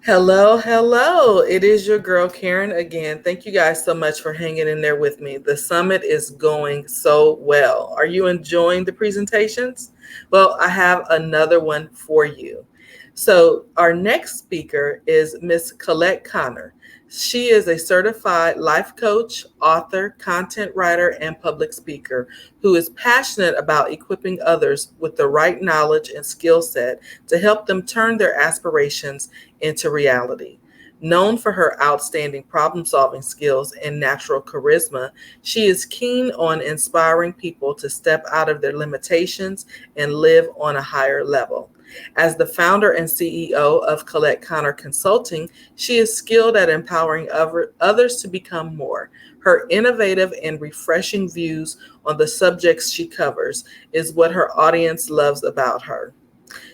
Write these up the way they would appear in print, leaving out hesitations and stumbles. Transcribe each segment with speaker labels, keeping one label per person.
Speaker 1: Hello, hello. It is your girl Karen again. Thank you guys so much for hanging in there with me. The summit is going so well. Are you enjoying the presentations? Well, I have another one for you. So, our next speaker is Miss Collette Connor. She is a certified life coach, author, content writer, and public speaker who is passionate about equipping others with the right knowledge and skill set to help them turn their aspirations into reality. Known for her outstanding problem solving skills and natural charisma, she is keen on inspiring people to step out of their limitations and live on a higher level. As the founder and CEO of Collette Connor Consulting, she is skilled at empowering others to become more. Her innovative and refreshing views on the subjects she covers is what her audience loves about her.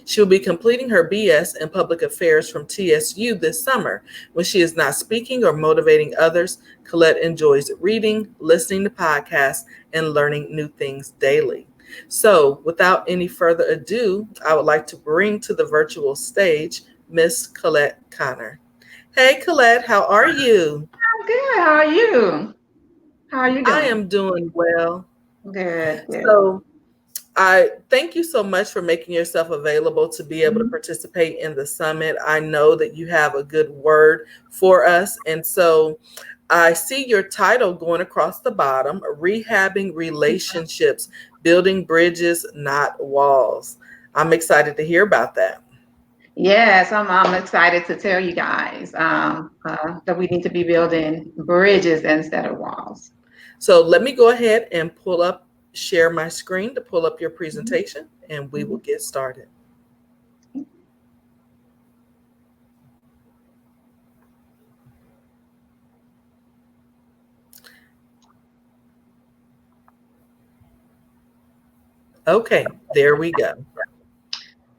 Speaker 1: She will be completing her BS in Public Affairs from TSU this summer. When she is not speaking or motivating others, Collette enjoys reading, listening to podcasts, and learning new things daily. So, without any further ado, I would like to bring to the virtual stage Miss Collette Connor. Hey, Collette, how are you?
Speaker 2: I'm good. How are you? How are you
Speaker 1: I
Speaker 2: doing?
Speaker 1: am doing well.
Speaker 2: Good, good.
Speaker 1: So, I thank you so much for making yourself available to be able to
Speaker 2: Mhm.
Speaker 1: participate in the summit. I know that you have a good word for us. And so I see your title going across the bottom, Rehabbing Relationships, Building Bridges, Not Walls. I'm excited to hear about that.
Speaker 2: Yes, I'm excited to tell you guys that we need to be building bridges instead of walls.
Speaker 1: So let me go ahead and share my screen to pull up your
Speaker 2: Mhm,
Speaker 1: presentation, and we will
Speaker 2: mhm.
Speaker 1: get started. Okay, there we go.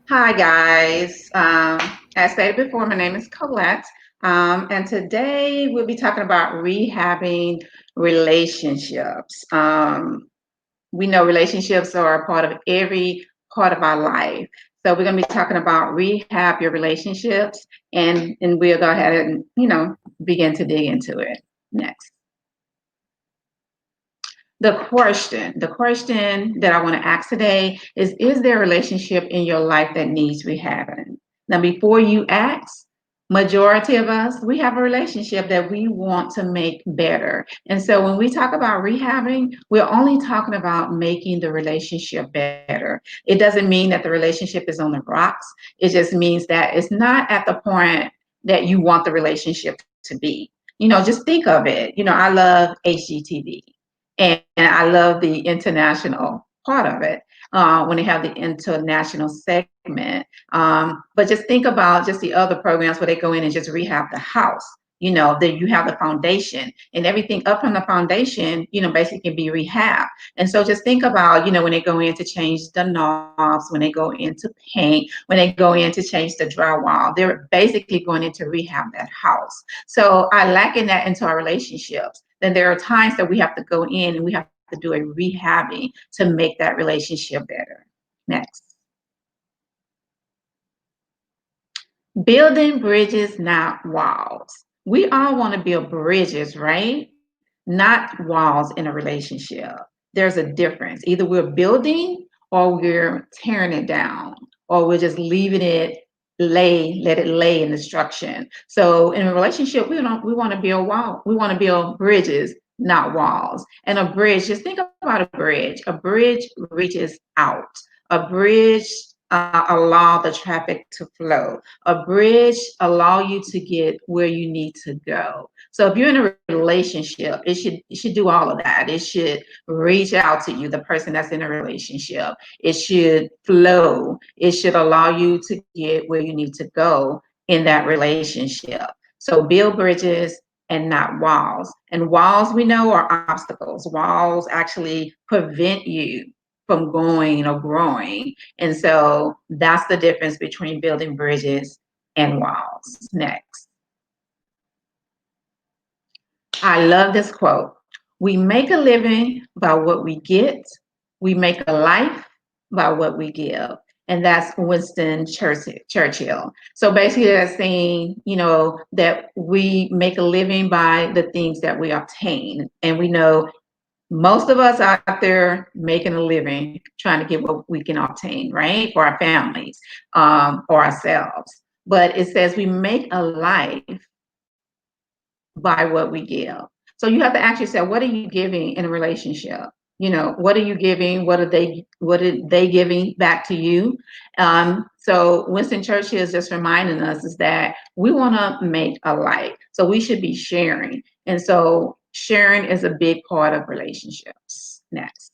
Speaker 2: Hi, guys. As stated before, my name is Collette, and today we'll be talking about rehabbing relationships. We know relationships are a part of every part of our life. So we're going to be talking about rehab your relationships, and we'll go ahead and begin to dig into it next. The question that I want to ask today is there a relationship in your life that needs rehabbing? Now, before you ask, majority of us, we have a relationship that we want to make better. And so when we talk about rehabbing, we're only talking about making the relationship better. It doesn't mean that the relationship is on the rocks. It just means that it's not at the point that you want the relationship to be. Just think of it. I love HGTV. And I love the international part of it when they have the international segment. But just think about just the other programs where they go in and just rehab the house. Then you have the foundation and everything up from the foundation, basically can be rehab. And so just think about, when they go in to change the knobs, when they go into paint, when they go in to change the drywall, they're basically going in to rehab that house. So I liken that into our relationships. Then there are times that we have to go in and we have to do a rehabbing to make that relationship better. Next. Building bridges, not walls. We all want to build bridges, right? Not walls in a relationship. There's a difference. Either we're building or we're tearing it down, or we're just leaving it let it lay in destruction. So in a relationship, we want to build wall. We want to build bridges, not walls. And a bridge, just think about a bridge. A bridge reaches out. A bridge allow the traffic to flow. A bridge allow you to get where you need to go. So if you're in a relationship, it should do all of that. It should reach out to you, the person that's in a relationship. It should flow. It should allow you to get where you need to go in that relationship. So build bridges and not walls. And walls we know are obstacles. Walls actually prevent you from going or growing. And so that's the difference between building bridges and walls. Next. I love this quote. We make a living by what we get. We make a life by what we give. and that's Winston Churchill. So basically, that's saying, that we make a living by the things that we obtain. And we know most of us out there making a living trying to get what we can obtain, right? For our families, or ourselves. But it says we make a life by what we give. So you have to ask yourself, what are you giving in a relationship? What are you giving? What are they giving back to you? So Winston Churchill is just reminding us is that we want to make a life. So we should be sharing. And so sharing is a big part of relationships. Next.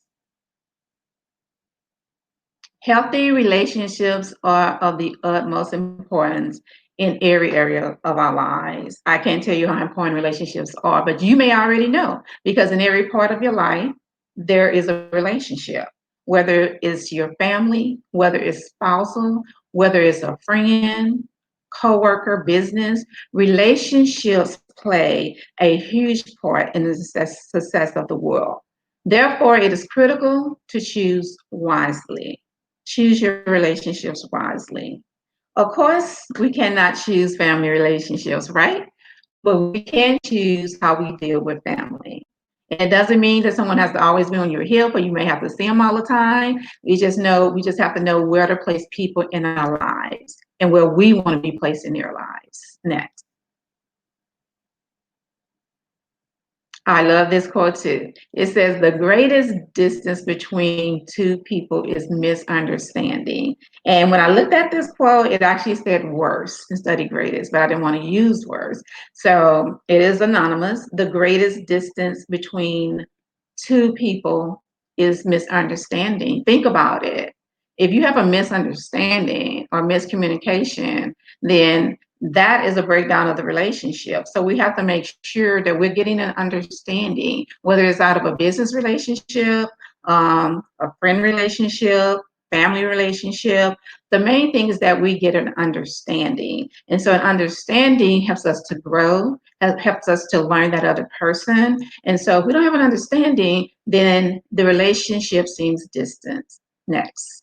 Speaker 2: Healthy relationships are of the utmost importance in every area of our lives. I can't tell you how important relationships are, but you may already know because in every part of your life, there is a relationship, whether it's your family, whether it's spousal, whether it's a friend, coworker, business. Relationships play a huge part in the success of the world. Therefore, it is critical to choose wisely. Choose your relationships wisely. Of course, we cannot choose family relationships, right? But we can choose how we deal with family. And it doesn't mean that someone has to always be on your hip or you may have to see them all the time. We just have to know where to place people in our lives and where we want to be placed in their lives. Next. I love this quote too. It says, the greatest distance between two people is misunderstanding. And when I looked at this quote, it actually said worse instead of greatest, but I didn't want to use worse. So it is anonymous. The greatest distance between two people is misunderstanding. Think about it. If you have a misunderstanding or miscommunication, then that is a breakdown of the relationship. So we have to make sure that we're getting an understanding, whether it's out of a business relationship, a friend relationship, family relationship. The main thing is that we get an understanding. And so an understanding helps us to grow, helps us to learn that other person. And so if we don't have an understanding, then the relationship seems distant. Next.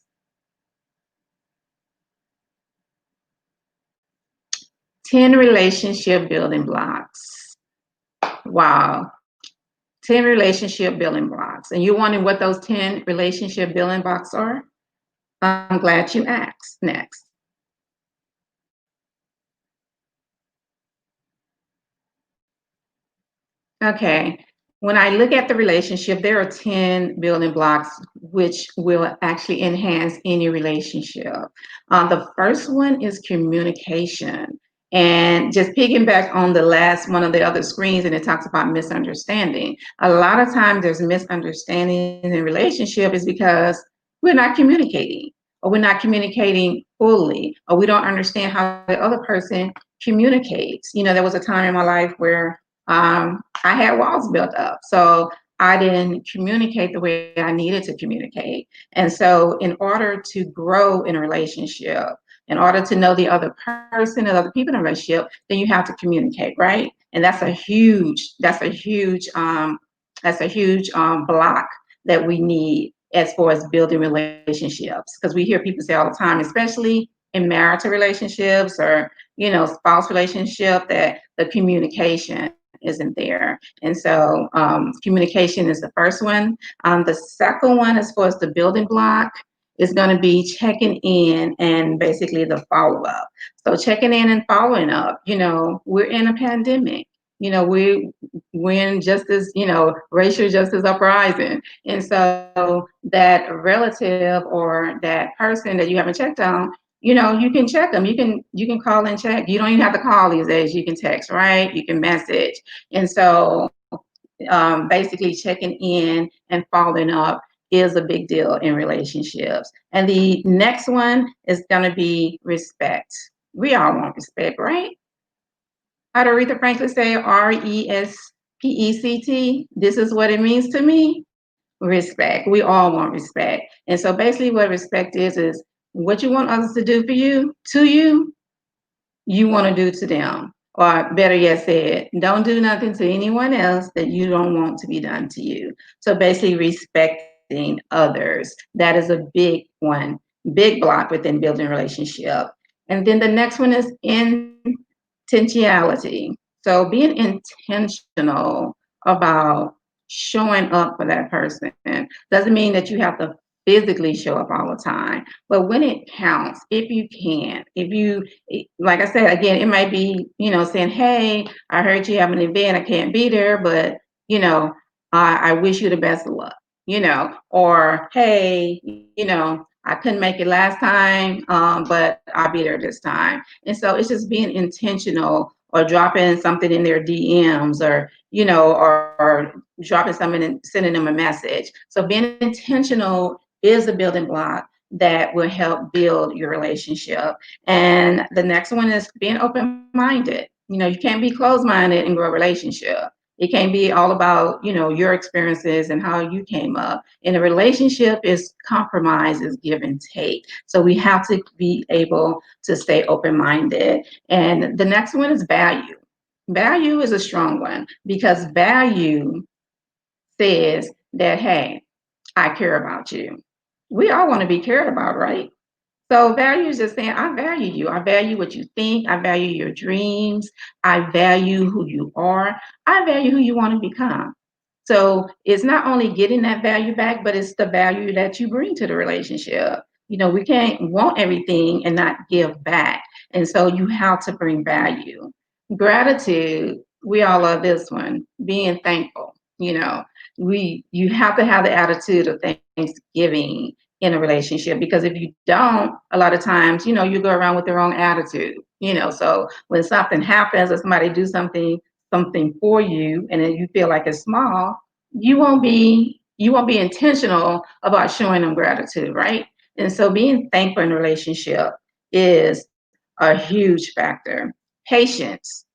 Speaker 2: 10 relationship building blocks. Wow. 10 relationship building blocks. And you're wondering what those 10 relationship building blocks are? I'm glad you asked. Next. Okay. When I look at the relationship, there are 10 building blocks which will actually enhance any relationship. The first one is communication. And just piggyback on the last one of the other screens, and it talks about misunderstanding. A lot of times there's misunderstanding in a relationship is because we're not communicating, or we're not communicating fully, or we don't understand how the other person communicates. There was a time in my life where I had walls built up. So I didn't communicate the way I needed to communicate. And so in order to grow in a relationship, in order to know the other person and other people in a relationship, then you have to communicate, right? And that's a huge block that we need as far as building relationships. Because we hear people say all the time, especially in marital relationships or spouse relationship, that the communication isn't there. And so communication is the first one. The second one, as far as the building block, is going to be checking in and basically the follow-up. So checking in and following up. We're in a pandemic. We're in justice, racial justice uprising. And so that relative or that person that you haven't checked on, you can check them. You can call and check. You don't even have to call these days. You can text, right? You can message. And so basically checking in and following up is a big deal in relationships. And the next one is going to be respect. We all want respect, right? How did Aretha Franklin say RESPECT? This is what it means to me. Respect. We all want respect. And so basically what respect is what you want others to do for you, to you, you want to do to them. Or better yet said, don't do nothing to anyone else that you don't want to be done to you. So basically respecting others. That is a big one big block within building a relationship. And then the next one is intentionality. So being intentional about showing up for that person doesn't mean that you have to physically show up all the time, but when it counts, if you can, if you, like I said, again, it might be, saying, hey, I heard you have an event, I can't be there, but, you know, I wish you the best of luck, or hey, I couldn't make it last time, but I'll be there this time. And so it's just being intentional, or dropping something in their DMs, or or dropping something and sending them a message. So being intentional is a building block that will help build your relationship. And the next one is being open-minded. You can't be closed-minded and grow a relationship. It can't be all about, your experiences and how you came up. And a relationship is compromise, is give and take. So we have to be able to stay open-minded. And the next one is value. Value is a strong one, because value says that, hey, I care about you. We all want to be cared about, right? So value is just saying, I value you. I value what you think. I value your dreams. I value who you are. I value who you want to become. So it's not only getting that value back, but it's the value that you bring to the relationship. We can't want everything and not give back. And so you have to bring value. Gratitude, we all love this one. Being thankful. You have to have the attitude of Thanksgiving in a relationship, because if you don't, a lot of times, you go around with the wrong attitude. So when something happens, or somebody do something for you, and then you feel like it's small, you won't be intentional about showing them gratitude, right? And so being thankful in a relationship is a huge factor. Patience.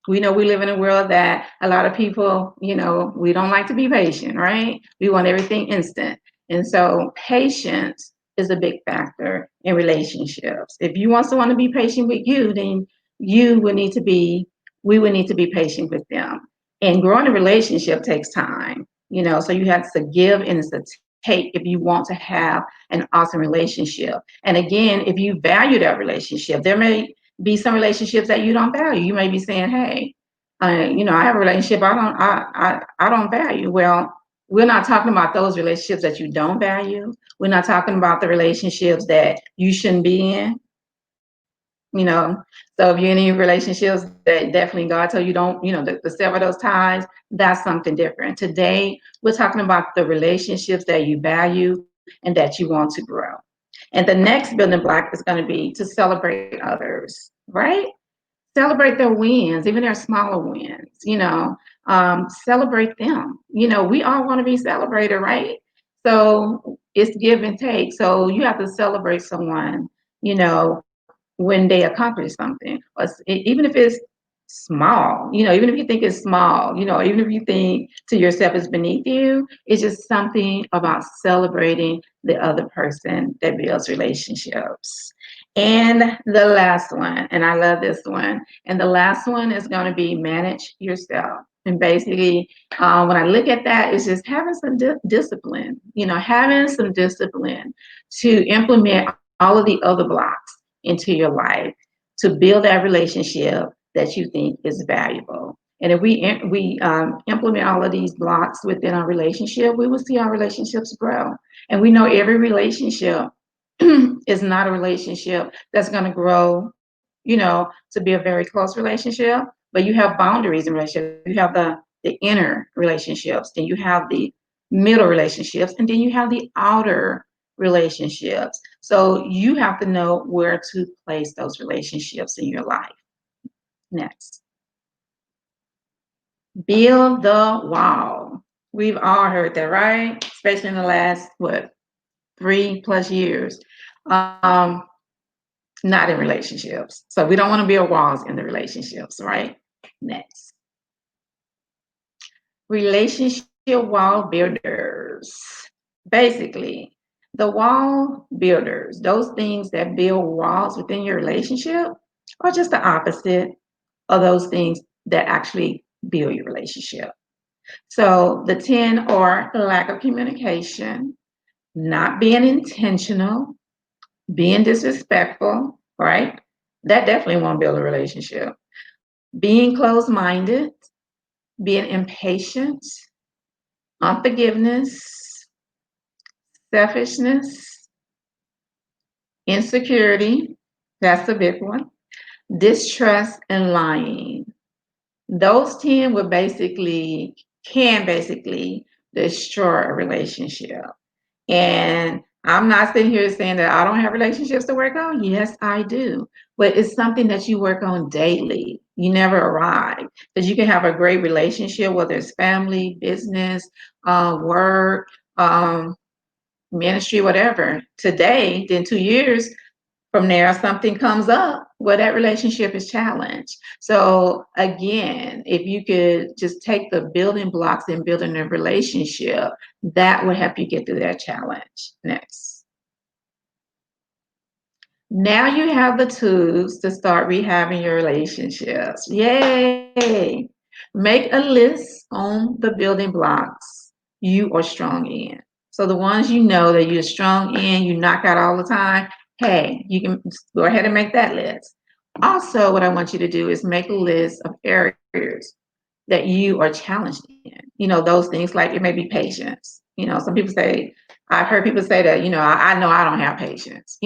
Speaker 2: We know we live in a world that a lot of people, we don't like to be patient, right? We want everything instant. And so patience is a big factor in relationships. If you want someone to be patient with you, then you would need to be, we would need to be patient with them. And growing a relationship takes time, so you have to give and it's a take if you want to have an awesome relationship. And again, if you value that relationship, there may be some relationships that you don't value. You may be saying, hey, I have a relationship I don't value. Well, we're not talking about those relationships that you don't value. We're not talking about the relationships that you shouldn't be in. you know so if you're in any relationships that definitely God told you don't, to sever those ties, that's something different. Today we're talking about the relationships that you value and that you want to grow. And the next building block is going to be to celebrate others, right? Celebrate their wins, even their smaller wins. Celebrate them. We all want to be celebrated, right? So it's give and take. So you have to celebrate someone, when they accomplish something, or even if it's small. Even if you think it's small, even if you think to yourself it's beneath you, it's just something about celebrating the other person that builds relationships. And the last one, and I love this one, and the last one is going to be manage yourself. And basically, when I look at that, it's just having some discipline, having some discipline to implement all of the other blocks into your life, to build that relationship that you think is valuable. And if we implement all of these blocks within our relationship, we will see our relationships grow. And we know every relationship is not a relationship that's going to grow, to be a very close relationship. But you have boundaries in relationships. You have the inner relationships, then you have the middle relationships, and then you have the outer relationships. So you have to know where to place those relationships in your life. Next, build the wall. We've all heard that, right? Especially in the last, 3+ years. Not in relationships. So we don't want to build walls in the relationships, right? Next, relationship wall builders. Basically, the wall builders, those things that build walls within your relationship, are just the opposite of those things that actually build your relationship. So the 10 are lack of communication, not being intentional, being disrespectful, right? That definitely won't build a relationship. Being closed minded, being impatient, unforgiveness, selfishness, insecurity. That's a big one. Distrust and lying. Those 10 will can basically destroy a relationship. And I'm not sitting here saying that I don't have relationships to work on. Yes, I do. But it's something that you work on daily. You never arrive. Because you can have a great relationship, whether it's family, business, work, um, ministry, whatever. Today, then 2 years from there, something comes up where that relationship is challenged. So again, if you could just take the building blocks in building a relationship, that would help you get through that challenge. Next. Now you have the tools to start rehabbing your relationships. Yay! Make a list on the building blocks you are strong in. So the ones you know that you're strong in, you knock out all the time, hey, you can go ahead and make that list. Also, what I want you to do is make a list of areas that you are challenged in. Those things like it may be patience. Some people say, I've heard people say that, I know I don't have patience,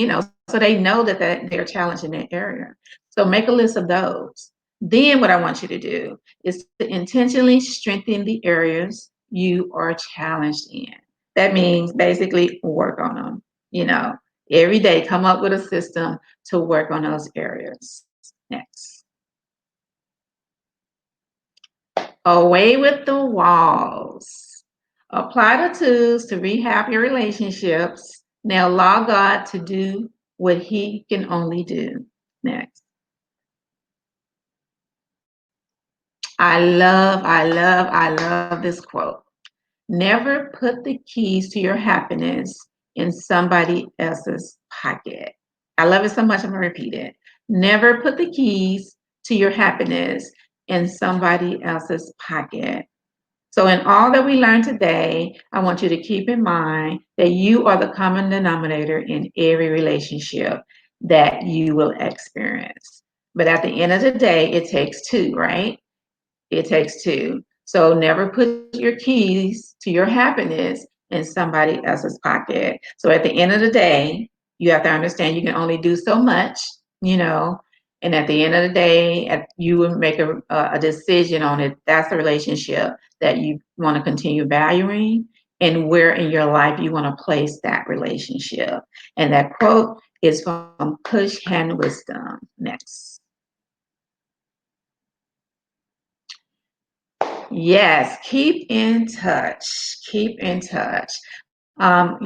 Speaker 2: so they know that they're challenged in that area. So make a list of those. Then what I want you to do is to intentionally strengthen the areas you are challenged in. That means basically work on them, you know, every day, come up with a system to work on those areas. Next. Away with the walls. Apply the tools to rehab your relationships. Now allow God to do what He can only do. Next. I love this quote. Never put the keys to your happiness in somebody else's pocket. I love it so much, I'm going to repeat it. Never put the keys to your happiness in somebody else's pocket. So, in all that we learned today, I want you to keep in mind that you are the common denominator in every relationship that you will experience. But at the end of the day, it takes two, right? It takes two. So never put your keys to your happiness in somebody else's pocket. So at the end of the day, you have to understand you can only do so much, you know, and at the end of the day, you will make a decision on it. That's a relationship that you want to continue valuing and where in your life you want to place that relationship. And that quote is from Push Hand Wisdom. Next. Yes, keep in touch. Keep in touch.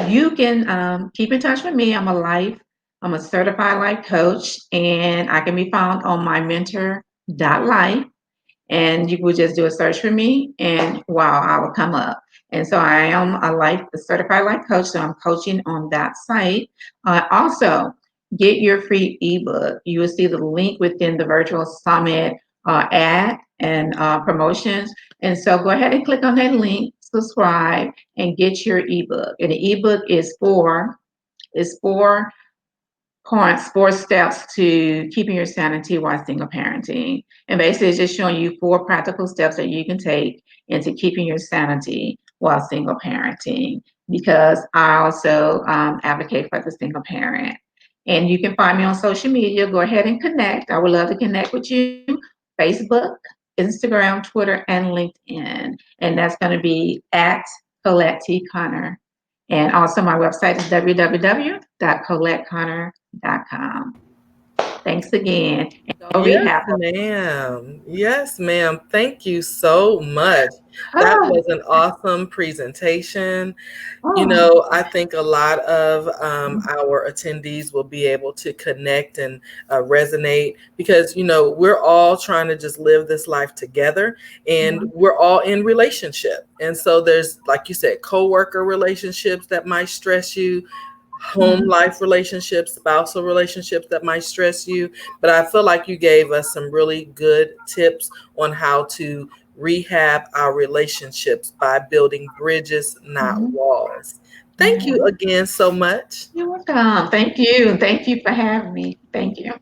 Speaker 2: You can keep in touch with me. I'm a certified life coach, and I can be found on my mentor.life. And you would just do a search for me, and wow, I will come up. And so I am a certified life coach, so I'm coaching on that site. Also, get your free ebook. You will see the link within the virtual summit ad and promotions. And so go ahead and click on that link, subscribe, and get your ebook. And the ebook is four points, 4 steps to keeping your sanity while single parenting. And basically, it's just showing you 4 practical steps that you can take into keeping your sanity while single parenting. Because I also advocate for the single parent. And you can find me on social media. Go ahead and connect. I would love to connect with you. Facebook, Instagram, Twitter, and LinkedIn. And that's going to be at Collette T. Connor. And also, my website is www.coletteconnor.com. Thanks again. And go
Speaker 1: Yes,
Speaker 2: rehab.
Speaker 1: ma'am. Yes, ma'am. Thank you so much. That
Speaker 2: Oh,
Speaker 1: was an awesome presentation.
Speaker 2: oh,
Speaker 1: I think a lot of our attendees will be able to connect and resonate because, we're all trying to just live this life together and
Speaker 2: mhm,
Speaker 1: we're all in relationship. And so there's, like you said, coworker relationships that might stress you, home
Speaker 2: mhm,
Speaker 1: life relationships, spousal relationships that might stress you. But I feel like you gave us some really good tips on how to rehab our relationships by building bridges, not
Speaker 2: mhm.
Speaker 1: walls. Thank you again so much.
Speaker 2: You're welcome. Thank you. Thank you for having me. Thank you.